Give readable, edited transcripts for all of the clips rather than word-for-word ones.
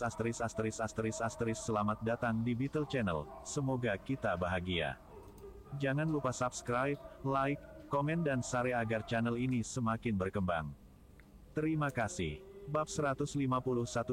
Selamat datang di Beetle Channel, semoga kita bahagia. Jangan lupa subscribe, like, komen dan share agar channel ini semakin berkembang. Terima kasih. Bab 151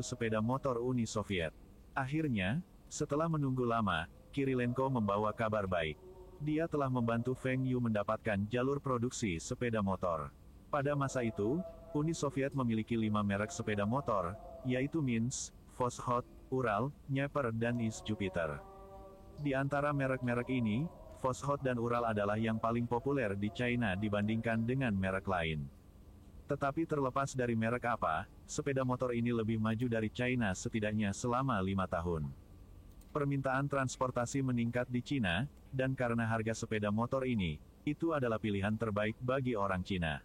Sepeda Motor Uni Soviet. Akhirnya, setelah menunggu lama, Kirilenko membawa kabar baik. Dia telah membantu Feng Yu mendapatkan jalur produksi sepeda motor. Pada masa itu, Uni Soviet memiliki 5 merek sepeda motor, yaitu Minsk, Voskhod, Ural, Dnieper dan East Jupiter. Di antara merek-merek ini, Voskhod dan Ural adalah yang paling populer di China dibandingkan dengan merek lain. Tetapi terlepas dari merek apa, sepeda motor ini lebih maju dari China setidaknya selama 5 tahun. Permintaan transportasi meningkat di China, dan karena harga sepeda motor ini, itu adalah pilihan terbaik bagi orang Cina.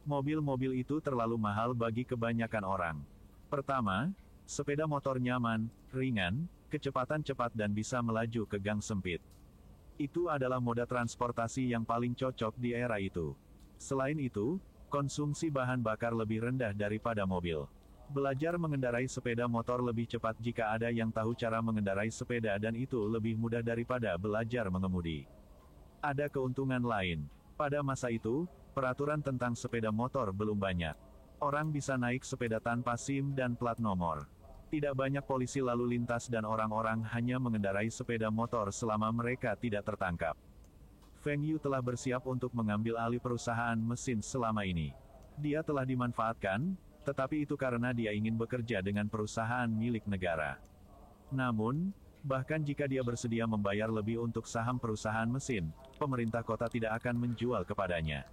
Mobil-mobil itu terlalu mahal bagi kebanyakan orang. Pertama, sepeda motor nyaman, ringan, kecepatan cepat dan bisa melaju ke gang sempit. Itu adalah moda transportasi yang paling cocok di era itu. Selain itu, konsumsi bahan bakar lebih rendah daripada mobil. Belajar mengendarai sepeda motor lebih cepat jika ada yang tahu cara mengendarai sepeda dan itu lebih mudah daripada belajar mengemudi. Ada keuntungan lain. Pada masa itu, peraturan tentang sepeda motor belum banyak. Orang bisa naik sepeda tanpa SIM dan plat nomor. Tidak banyak polisi lalu lintas dan orang-orang hanya mengendarai sepeda motor selama mereka tidak tertangkap. Feng Yu telah bersiap untuk mengambil alih perusahaan mesin selama ini. Dia telah dimanfaatkan, tetapi itu karena dia ingin bekerja dengan perusahaan milik negara. Namun, bahkan jika dia bersedia membayar lebih untuk saham perusahaan mesin, pemerintah kota tidak akan menjual kepadanya.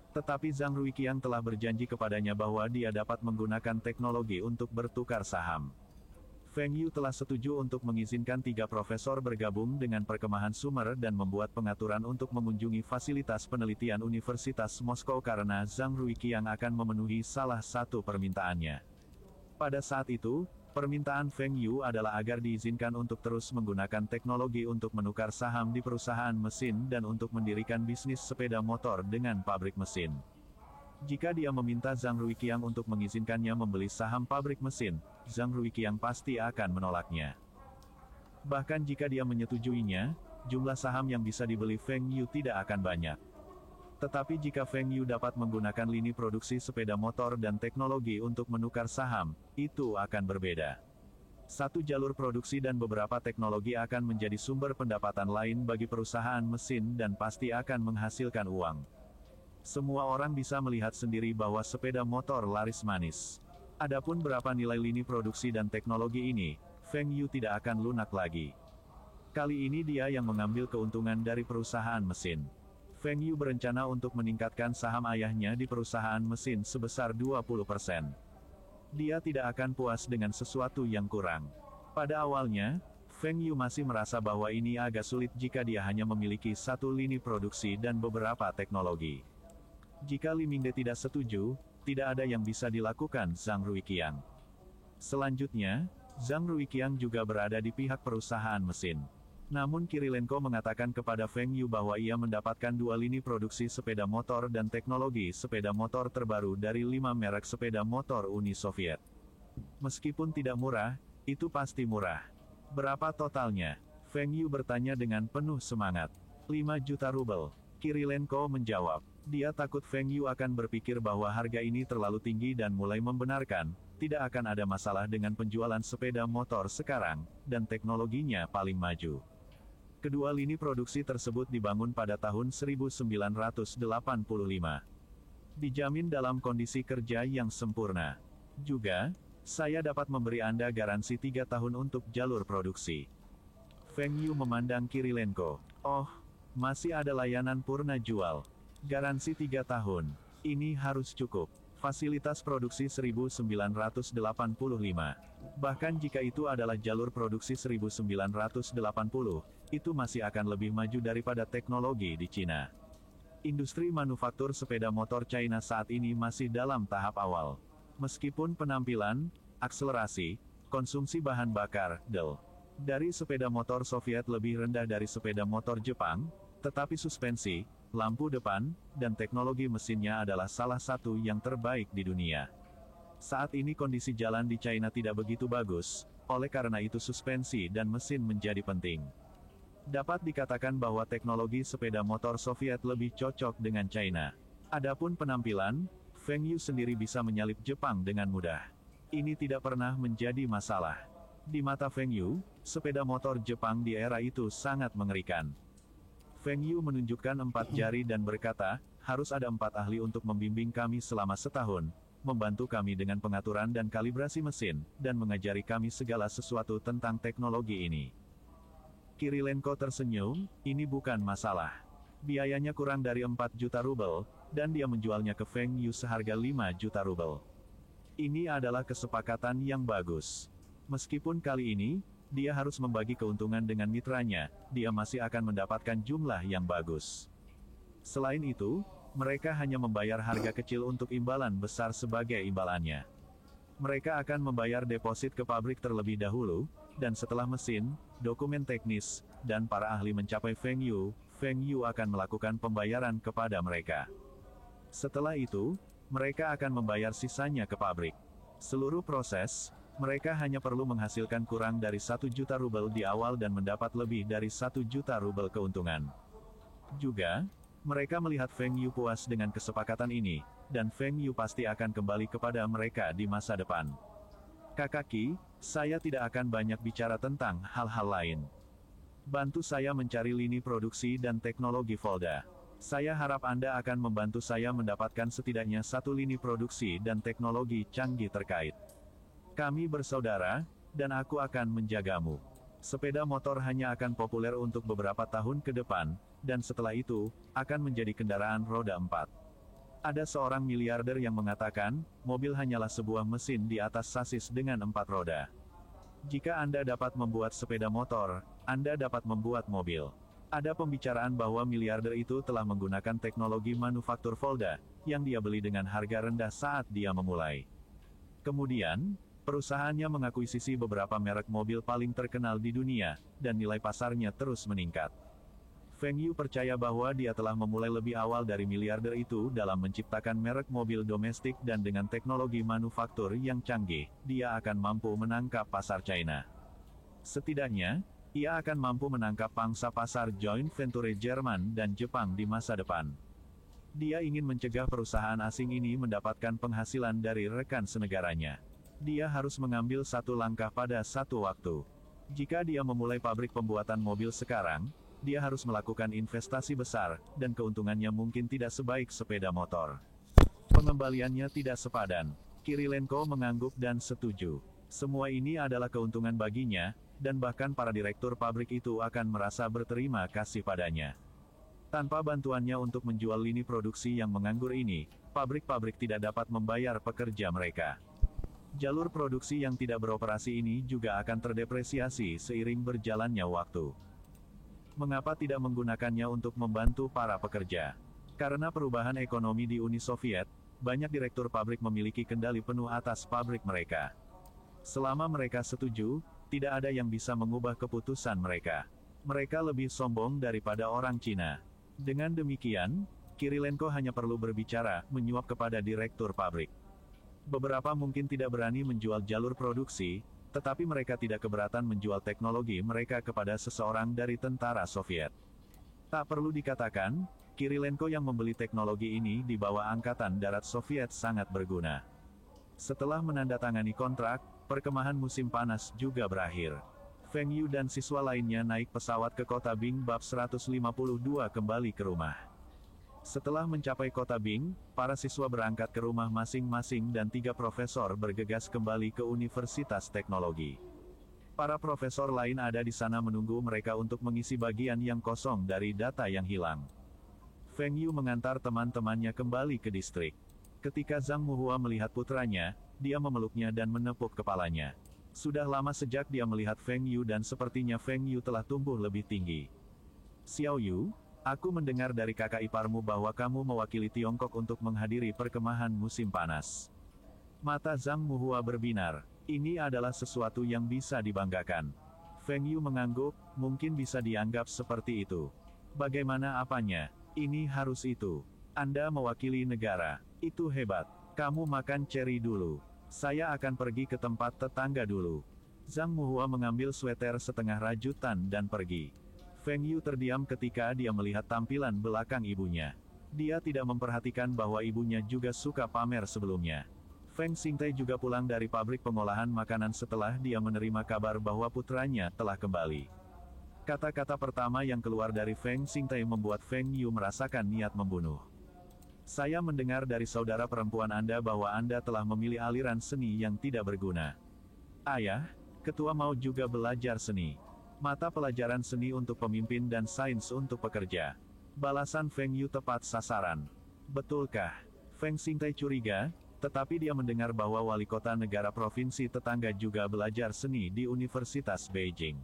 Tetapi Zhang Ruiqiang telah berjanji kepadanya bahwa dia dapat menggunakan teknologi untuk bertukar saham. Feng Yu telah setuju untuk mengizinkan 3 profesor bergabung dengan Perkemahan Sumer dan membuat pengaturan untuk mengunjungi fasilitas penelitian Universitas Moskow karena Zhang Ruiqiang akan memenuhi salah satu permintaannya. Pada saat itu, permintaan Feng Yu adalah agar diizinkan untuk terus menggunakan teknologi untuk menukar saham di perusahaan mesin dan untuk mendirikan bisnis sepeda motor dengan pabrik mesin. Jika dia meminta Zhang Ruiqiang untuk mengizinkannya membeli saham pabrik mesin, Zhang Ruiqiang pasti akan menolaknya. Bahkan jika dia menyetujuinya, jumlah saham yang bisa dibeli Feng Yu tidak akan banyak. Tetapi jika Feng Yu dapat menggunakan lini produksi sepeda motor dan teknologi untuk menukar saham, itu akan berbeda. Satu jalur produksi dan beberapa teknologi akan menjadi sumber pendapatan lain bagi perusahaan mesin dan pasti akan menghasilkan uang. Semua orang bisa melihat sendiri bahwa sepeda motor laris manis. Adapun berapa nilai lini produksi dan teknologi ini, Feng Yu tidak akan lunak lagi. Kali ini dia yang mengambil keuntungan dari perusahaan mesin. Feng Yu berencana untuk meningkatkan saham ayahnya di perusahaan mesin sebesar 20%. Dia tidak akan puas dengan sesuatu yang kurang. Pada awalnya, Feng Yu masih merasa bahwa ini agak sulit jika dia hanya memiliki satu lini produksi dan beberapa teknologi. Jika Li Mingde tidak setuju, tidak ada yang bisa dilakukan Zhang Ruiqiang. Selanjutnya, Zhang Ruiqiang juga berada di pihak perusahaan mesin. Namun Kirilenko mengatakan kepada Feng Yu bahwa ia mendapatkan 2 lini produksi sepeda motor dan teknologi sepeda motor terbaru dari 5 merek sepeda motor Uni Soviet. Meskipun tidak murah, itu pasti murah. Berapa totalnya? Feng Yu bertanya dengan penuh semangat. 5 juta rubel. Kirilenko menjawab. Dia takut Feng Yu akan berpikir bahwa harga ini terlalu tinggi dan mulai membenarkan, tidak akan ada masalah dengan penjualan sepeda motor sekarang, dan teknologinya paling maju. Kedua lini produksi tersebut dibangun pada tahun 1985. Dijamin dalam kondisi kerja yang sempurna. Juga, saya dapat memberi Anda garansi 3 tahun untuk jalur produksi. Feng Yu memandang Kirilenko. Oh, masih ada layanan purna jual. Garansi 3 tahun. Ini harus cukup. Fasilitas produksi 1985. Bahkan jika itu adalah jalur produksi 1980, itu masih akan lebih maju daripada teknologi di Cina. Industri manufaktur sepeda motor China saat ini masih dalam tahap awal. Meskipun penampilan, akselerasi, konsumsi bahan bakar, dari sepeda motor Soviet lebih rendah dari sepeda motor Jepang, tetapi suspensi, lampu depan, dan teknologi mesinnya adalah salah satu yang terbaik di dunia. Saat ini kondisi jalan di China tidak begitu bagus, oleh karena itu suspensi dan mesin menjadi penting. Dapat dikatakan bahwa teknologi sepeda motor Soviet lebih cocok dengan China. Adapun penampilan, Feng Yu sendiri bisa menyalip Jepang dengan mudah. Ini tidak pernah menjadi masalah. Di mata Feng Yu, sepeda motor Jepang di era itu sangat mengerikan. Feng Yu menunjukkan 4 jari dan berkata, harus ada 4 ahli untuk membimbing kami selama setahun, membantu kami dengan pengaturan dan kalibrasi mesin, dan mengajari kami segala sesuatu tentang teknologi ini. Kirilenko tersenyum, ini bukan masalah. Biayanya kurang dari 4 juta rubel, dan dia menjualnya ke Feng Yu seharga 5 juta rubel. Ini adalah kesepakatan yang bagus. Meskipun kali ini, dia harus membagi keuntungan dengan mitranya, dia masih akan mendapatkan jumlah yang bagus. Selain itu, mereka hanya membayar harga kecil untuk imbalan besar sebagai imbalannya. Mereka akan membayar deposit ke pabrik terlebih dahulu, dan setelah mesin, dokumen teknis, dan para ahli mencapai Feng Yu akan melakukan pembayaran kepada mereka. Setelah itu, mereka akan membayar sisanya ke pabrik. Seluruh proses, mereka hanya perlu menghasilkan kurang dari 1 juta rubel di awal dan mendapat lebih dari 1 juta rubel keuntungan. Juga, mereka melihat Feng Yu puas dengan kesepakatan ini, dan Feng Yu pasti akan kembali kepada mereka di masa depan. Kakak Qi, saya tidak akan banyak bicara tentang hal-hal lain. Bantu saya mencari lini produksi dan teknologi Volda. Saya harap Anda akan membantu saya mendapatkan setidaknya 1 lini produksi dan teknologi canggih terkait. Kami bersaudara, dan aku akan menjagamu. Sepeda motor hanya akan populer untuk beberapa tahun ke depan, dan setelah itu, akan menjadi kendaraan roda 4. Ada seorang miliarder yang mengatakan, mobil hanyalah sebuah mesin di atas sasis dengan 4 roda. Jika Anda dapat membuat sepeda motor, Anda dapat membuat mobil. Ada pembicaraan bahwa miliarder itu telah menggunakan teknologi manufaktur Volda, yang dia beli dengan harga rendah saat dia memulai. Kemudian, perusahaannya mengakuisisi beberapa merek mobil paling terkenal di dunia, dan nilai pasarnya terus meningkat. Feng Yu percaya bahwa dia telah memulai lebih awal dari miliarder itu dalam menciptakan merek mobil domestik dan dengan teknologi manufaktur yang canggih, dia akan mampu menangkap pasar China. Setidaknya, ia akan mampu menangkap pangsa pasar joint venture Jerman dan Jepang di masa depan. Dia ingin mencegah perusahaan asing ini mendapatkan penghasilan dari rekan senegaranya. Dia harus mengambil satu langkah pada satu waktu. Jika dia memulai pabrik pembuatan mobil sekarang, dia harus melakukan investasi besar, dan keuntungannya mungkin tidak sebaik sepeda motor. Pengembaliannya tidak sepadan. Kirilenko mengangguk dan setuju. Semua ini adalah keuntungan baginya, dan bahkan para direktur pabrik itu akan merasa berterima kasih padanya. Tanpa bantuannya untuk menjual lini produksi yang menganggur ini, pabrik-pabrik tidak dapat membayar pekerja mereka. Jalur produksi yang tidak beroperasi ini juga akan terdepresiasi seiring berjalannya waktu. Mengapa tidak menggunakannya untuk membantu para pekerja? Karena perubahan ekonomi di Uni Soviet, banyak direktur pabrik memiliki kendali penuh atas pabrik mereka. Selama mereka setuju, tidak ada yang bisa mengubah keputusan mereka. Mereka lebih sombong daripada orang Cina. Dengan demikian, Kirilenko hanya perlu berbicara, menyuap kepada direktur pabrik. Beberapa mungkin tidak berani menjual jalur produksi, tetapi mereka tidak keberatan menjual teknologi mereka kepada seseorang dari tentara Soviet. Tak perlu dikatakan, Kirilenko yang membeli teknologi ini di bawah Angkatan Darat Soviet sangat berguna. Setelah menandatangani kontrak, perkemahan musim panas juga berakhir. Feng Yu dan siswa lainnya naik pesawat ke kota Bing Bab 152 kembali ke rumah. Setelah mencapai kota Bing, para siswa berangkat ke rumah masing-masing dan 3 profesor bergegas kembali ke Universitas Teknologi. Para profesor lain ada di sana menunggu mereka untuk mengisi bagian yang kosong dari data yang hilang. Feng Yu mengantar teman-temannya kembali ke distrik. Ketika Zhang Muhua melihat putranya, dia memeluknya dan menepuk kepalanya. Sudah lama sejak dia melihat Feng Yu dan sepertinya Feng Yu telah tumbuh lebih tinggi. Xiao Yu, aku mendengar dari kakak iparmu bahwa kamu mewakili Tiongkok untuk menghadiri perkemahan musim panas. Mata Zhang Muhua berbinar. Ini adalah sesuatu yang bisa dibanggakan. Feng Yu mengangguk, mungkin bisa dianggap seperti itu. Bagaimana apanya? Ini harus itu. Anda mewakili negara. Itu hebat. Kamu makan ceri dulu. Saya akan pergi ke tempat tetangga dulu. Zhang Muhua mengambil sweter setengah rajutan dan pergi. Feng Yu terdiam ketika dia melihat tampilan belakang ibunya. Dia tidak memperhatikan bahwa ibunya juga suka pamer sebelumnya. Feng Xingtai juga pulang dari pabrik pengolahan makanan setelah dia menerima kabar bahwa putranya telah kembali. Kata-kata pertama yang keluar dari Feng Xingtai membuat Feng Yu merasakan niat membunuh. Saya mendengar dari saudara perempuan Anda bahwa Anda telah memilih aliran seni yang tidak berguna. Ayah, ketua mau juga belajar seni. Mata pelajaran seni untuk pemimpin dan sains untuk pekerja. Balasan Feng Yu tepat sasaran. Betulkah? Feng Xingtai curiga, tetapi dia mendengar bahwa wali kota negara provinsi tetangga juga belajar seni di Universitas Beijing.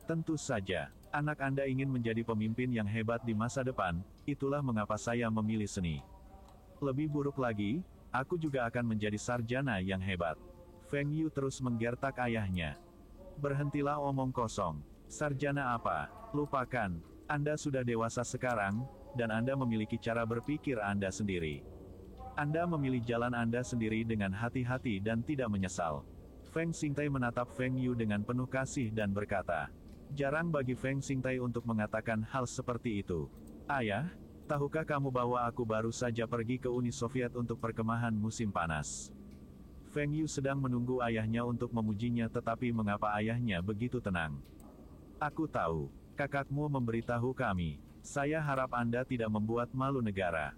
Tentu saja, anak Anda ingin menjadi pemimpin yang hebat di masa depan, itulah mengapa saya memilih seni. Lebih buruk lagi, aku juga akan menjadi sarjana yang hebat. Feng Yu terus menggertak ayahnya. Berhentilah omong kosong. Sarjana apa? Lupakan. Anda sudah dewasa sekarang, dan Anda memiliki cara berpikir Anda sendiri. Anda memilih jalan Anda sendiri dengan hati-hati dan tidak menyesal. Feng Xingtai menatap Feng Yu dengan penuh kasih dan berkata, jarang bagi Feng Xingtai untuk mengatakan hal seperti itu. Ayah, tahukah kamu bahwa aku baru saja pergi ke Uni Soviet untuk perkemahan musim panas? Feng Yu sedang menunggu ayahnya untuk memujinya, tetapi mengapa ayahnya begitu tenang? Aku tahu, kakakmu memberitahu kami. Saya harap Anda tidak membuat malu negara.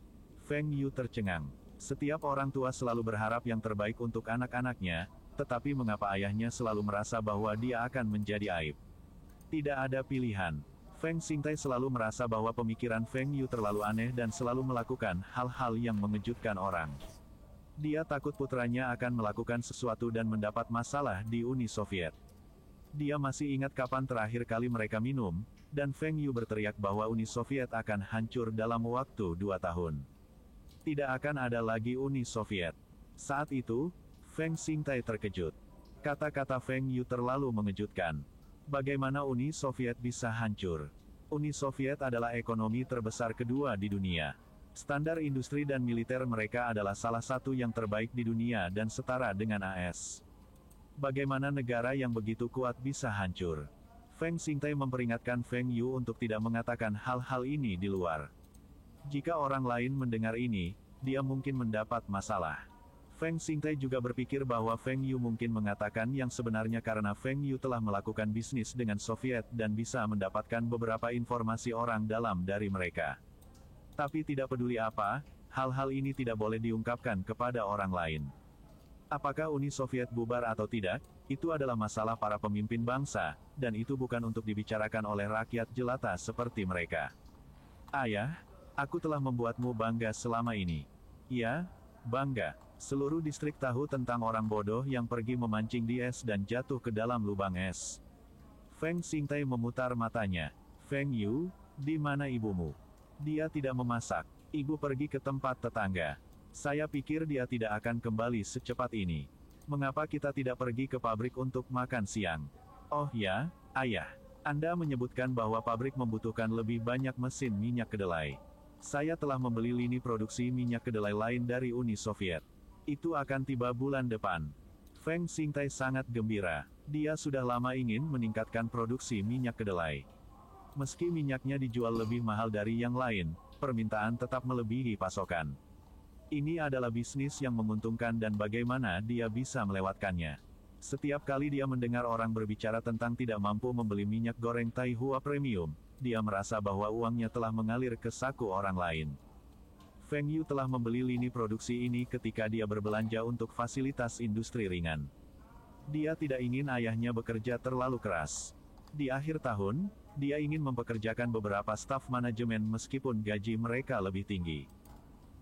Feng Yu tercengang. Setiap orang tua selalu berharap yang terbaik untuk anak-anaknya, tetapi mengapa ayahnya selalu merasa bahwa dia akan menjadi aib? Tidak ada pilihan. Feng Xingtai selalu merasa bahwa pemikiran Feng Yu terlalu aneh dan selalu melakukan hal-hal yang mengejutkan orang. Dia takut putranya akan melakukan sesuatu dan mendapat masalah di Uni Soviet. Dia masih ingat kapan terakhir kali mereka minum, dan Feng Yu berteriak bahwa Uni Soviet akan hancur dalam waktu 2 tahun. Tidak akan ada lagi Uni Soviet. Saat itu, Feng Xingtai terkejut. Kata-kata Feng Yu terlalu mengejutkan. Bagaimana Uni Soviet bisa hancur? Uni Soviet adalah ekonomi terbesar kedua di dunia. Standar industri dan militer mereka adalah salah satu yang terbaik di dunia dan setara dengan AS. Bagaimana negara yang begitu kuat bisa hancur? Feng Xingtai memperingatkan Feng Yu untuk tidak mengatakan hal-hal ini di luar. Jika orang lain mendengar ini, dia mungkin mendapat masalah. Feng Xingtai juga berpikir bahwa Feng Yu mungkin mengatakan yang sebenarnya karena Feng Yu telah melakukan bisnis dengan Soviet dan bisa mendapatkan beberapa informasi orang dalam dari mereka. Tapi tidak peduli apa, hal-hal ini tidak boleh diungkapkan kepada orang lain. Apakah Uni Soviet bubar atau tidak, itu adalah masalah para pemimpin bangsa, dan itu bukan untuk dibicarakan oleh rakyat jelata seperti mereka. Ayah, aku telah membuatmu bangga selama ini. Ya, bangga. Seluruh distrik tahu tentang orang bodoh yang pergi memancing di es dan jatuh ke dalam lubang es. Feng Xingtai memutar matanya. Feng Yu, di mana ibumu? Dia tidak memasak. Ibu pergi ke tempat tetangga. Saya pikir dia tidak akan kembali secepat ini. Mengapa kita tidak pergi ke pabrik untuk makan siang? Oh ya, ayah. Anda menyebutkan bahwa pabrik membutuhkan lebih banyak mesin minyak kedelai. Saya telah membeli lini produksi minyak kedelai lain dari Uni Soviet. Itu akan tiba bulan depan. Feng Xingtai sangat gembira. Dia sudah lama ingin meningkatkan produksi minyak kedelai. Meski minyaknya dijual lebih mahal dari yang lain, permintaan tetap melebihi pasokan. Ini adalah bisnis yang menguntungkan dan bagaimana dia bisa melewatkannya. Setiap kali dia mendengar orang berbicara tentang tidak mampu membeli minyak goreng Taihua Premium, dia merasa bahwa uangnya telah mengalir ke saku orang lain. Feng Yu telah membeli lini produksi ini ketika dia berbelanja untuk fasilitas industri ringan. Dia tidak ingin ayahnya bekerja terlalu keras. Di akhir tahun, dia ingin mempekerjakan beberapa staf manajemen meskipun gaji mereka lebih tinggi.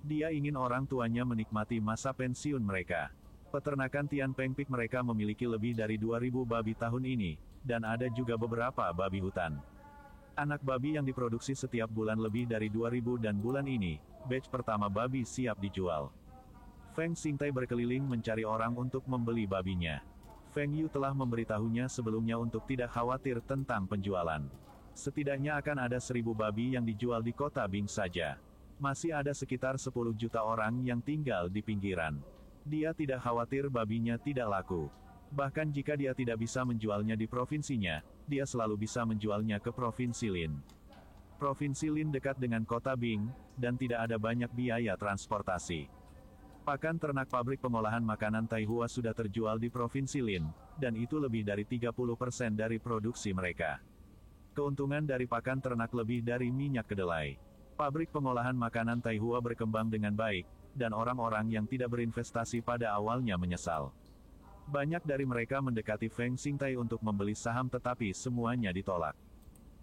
Dia ingin orang tuanya menikmati masa pensiun mereka. Peternakan Tian Peng Pik mereka memiliki lebih dari 2.000 babi tahun ini, dan ada juga beberapa babi hutan. Anak babi yang diproduksi setiap bulan lebih dari 2.000 dan bulan ini, batch pertama babi siap dijual. Feng Xingtai berkeliling mencari orang untuk membeli babinya. Feng Yu telah memberitahunya sebelumnya untuk tidak khawatir tentang penjualan. Setidaknya akan ada 1.000 babi yang dijual di kota Bing saja. Masih ada sekitar 10 juta orang yang tinggal di pinggiran. Dia tidak khawatir babinya tidak laku. Bahkan jika dia tidak bisa menjualnya di provinsinya, dia selalu bisa menjualnya ke Provinsi Lin. Provinsi Lin dekat dengan kota Bing, dan tidak ada banyak biaya transportasi. Pakan ternak pabrik pengolahan makanan Taihua sudah terjual di Provinsi Lin, dan itu lebih dari 30% dari produksi mereka. Keuntungan dari pakan ternak lebih dari minyak kedelai. Pabrik pengolahan makanan Taihua berkembang dengan baik, dan orang-orang yang tidak berinvestasi pada awalnya menyesal. Banyak dari mereka mendekati Feng Xingtai untuk membeli saham tetapi semuanya ditolak.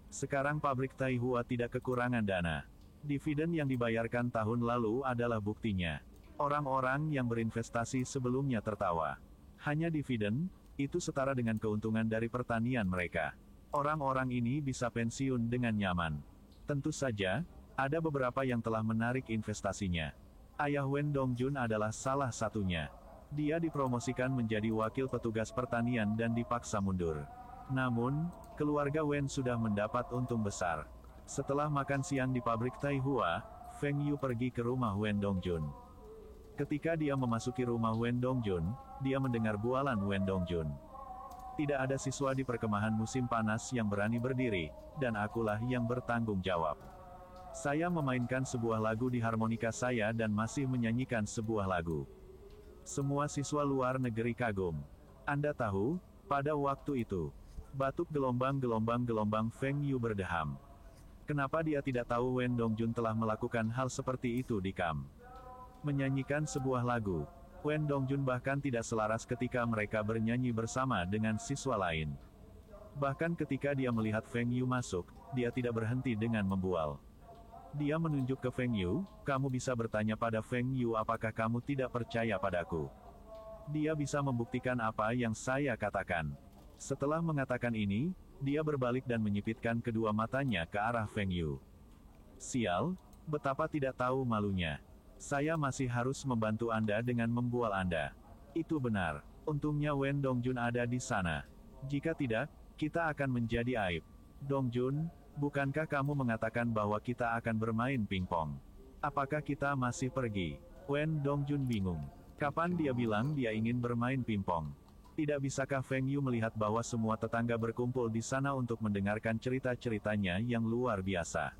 Sekarang pabrik Taihua tidak kekurangan dana. Dividen yang dibayarkan tahun lalu adalah buktinya. Orang-orang yang berinvestasi sebelumnya tertawa. Hanya dividen, itu setara dengan keuntungan dari pertanian mereka. Orang-orang ini bisa pensiun dengan nyaman. Tentu saja, ada beberapa yang telah menarik investasinya. Ayah Wen Dongjun adalah salah satunya. Dia dipromosikan menjadi wakil petugas pertanian dan dipaksa mundur. Namun, keluarga Wen sudah mendapat untung besar. Setelah makan siang di pabrik Taihua, Feng Yu pergi ke rumah Wen Dongjun. Ketika dia memasuki rumah Wen Dongjun, dia mendengar bualan Wen Dongjun. Tidak ada siswa di perkemahan musim panas yang berani berdiri, dan akulah yang bertanggung jawab. Saya memainkan sebuah lagu di harmonika saya dan masih menyanyikan sebuah lagu. Semua siswa luar negeri kagum. Anda tahu, pada waktu itu, batuk gelombang Feng Yu berdeham. Kenapa dia tidak tahu Wen Dongjun telah melakukan hal seperti itu di kamp? Menyanyikan sebuah lagu. Wen Dongjun bahkan tidak selaras ketika mereka bernyanyi bersama dengan siswa lain. Bahkan ketika dia melihat Feng Yu masuk, dia tidak berhenti dengan membual. Dia menunjuk ke Feng Yu, kamu bisa bertanya pada Feng Yu apakah kamu tidak percaya padaku. Dia bisa membuktikan apa yang saya katakan. Setelah mengatakan ini, dia berbalik dan menyipitkan kedua matanya ke arah Feng Yu. Sial, betapa tidak tahu malunya. Saya masih harus membantu Anda dengan membual Anda. Itu benar. Untungnya Wen Dongjun ada di sana. Jika tidak, kita akan menjadi aib. Dongjun, bukankah kamu mengatakan bahwa kita akan bermain pingpong? Apakah kita masih pergi? Wen Dongjun bingung. Kapan dia bilang dia ingin bermain pingpong? Tidak bisakah Feng Yu melihat bahwa semua tetangga berkumpul di sana untuk mendengarkan cerita-ceritanya yang luar biasa?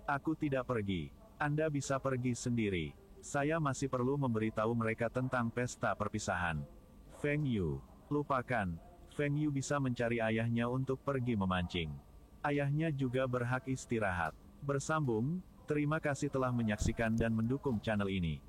Aku tidak pergi. Anda bisa pergi sendiri. Saya masih perlu memberitahu mereka tentang pesta perpisahan. Feng Yu, lupakan. Feng Yu bisa mencari ayahnya untuk pergi memancing. Ayahnya juga berhak istirahat. Bersambung, terima kasih telah menyaksikan dan mendukung channel ini.